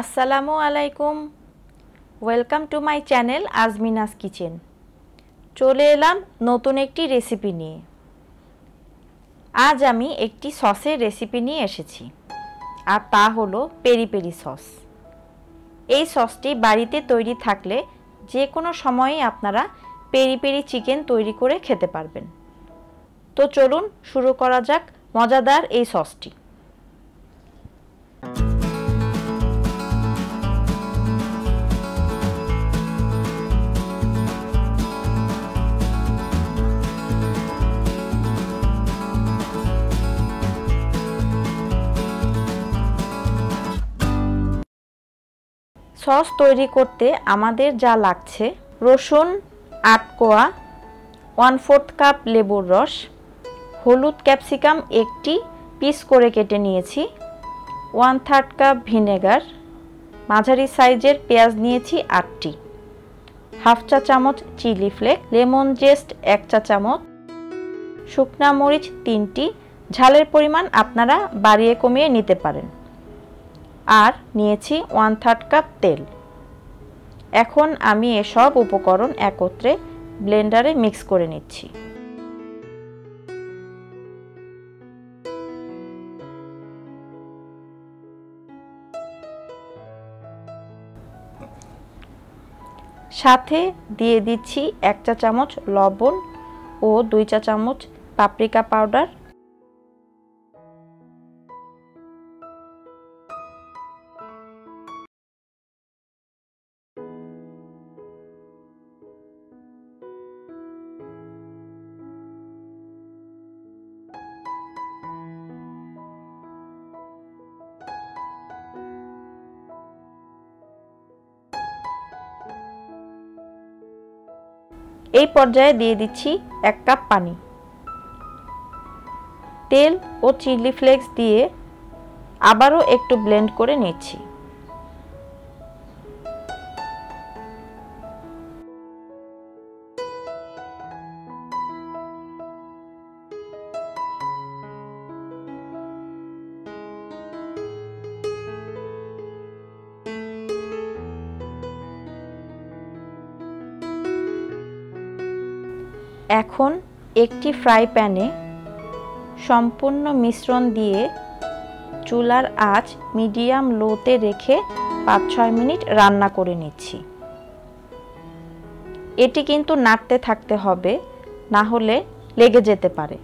আসসালামু আলাইকুম, welcome to my channel Azmina's kitchen. চলে এলাম নতুন একটি রেসিপি নিয়ে। আজ আমি একটি সসের রেসিপি নিয়ে এসেছি, আর তা হলো পেরি পেরি সস। এই সসটি বাড়িতে তৈরি থাকলে যে কোনো সময়েই আপনারা পেরি পেরি চিকেন তৈরি করে খেতে পারবেন। তো চলুন শুরু করা যাক মজাদার এই সসটি। সস তৈরি করতে আমাদের যা লাগছে: রসুন 8 কোয়া, 1/4 কাপ লেবুর রস, হলুদ ক্যাপসিকাম একটি পিস করে কেটে নিয়েছি, 1/3 কাপ ভিনেগার, মাঝারি সাইজের পেঁয়াজ নিয়েছি 8টি, হাফ চা চামচ চিলি ফ্লেক্স, লেমন জেস্ট 1 চা চামচ, শুকনা মরিচ 3টি, ঝালের পরিমাণ আপনারা বাড়িয়ে কমিয়ে নিতে পারেন, আর নিয়েছি 1/3 কাপ তেল। এখন আমি এসব উপকরণ একত্রে ব্লেন্ডারে মিক্স করে নিচ্ছি। সাথে দিয়ে দিচ্ছি 1 চা চামচ লবণ ও 2 চা চামচ পাপরিকা পাউডার। এই পর্যায়ে দিয়ে দিচ্ছি 1 কাপ পানি। তেল ও চিলি ফ্লেক্স দিয়ে আবারও একটু ব্লেন্ড করে নিচ্ছি। এখন একটি ফ্রাই প্যানে সম্পূর্ণ মিশ্রণ দিয়ে চুলার আঁচ মিডিয়াম লোতে রেখে 5-6 মিনিট রান্না করে নিচ্ছি। এটি কিন্তু নাড়তে থাকতে হবে, না হলে লেগে যেতে পারে।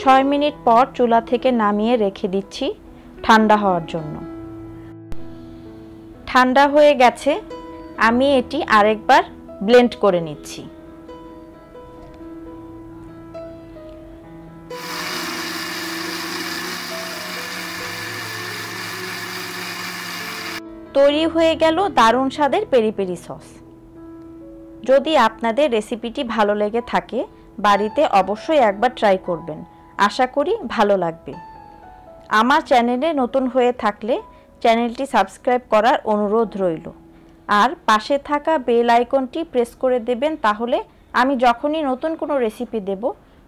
6 মিনিট পর চুলা থেকে নামিয়ে রেখে দিচ্ছি ঠান্ডা হওয়ার জন্য। ঠান্ডা হয়ে গেছে, আমি এটি আরেকবার ব্লেন্ড করে নিচ্ছি। তৈরি হয়ে গেল দারুণ স্বাদের পেরি পেরি সস। যদি আপনাদের রেসিপিটি ভালো লেগে থাকে, বাড়িতে অবশ্যই একবার ট্রাই করবেন, আশা করি ভালো লাগবে। আমার চ্যানেলে নতুন হয়ে থাকলে চ্যানেলটি সাবস্ক্রাইব করার অনুরোধ রইল, আর পাশে থাকা বেল আইকনটি প্রেস করে দেবেন, তাহলে আমি যখনই নতুন কোনো রেসিপি দেব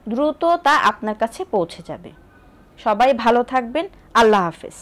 দ্রুত তা আপনার কাছে পৌঁছে যাবে। সবাই ভালো থাকবেন, আল্লাহ হাফেজ।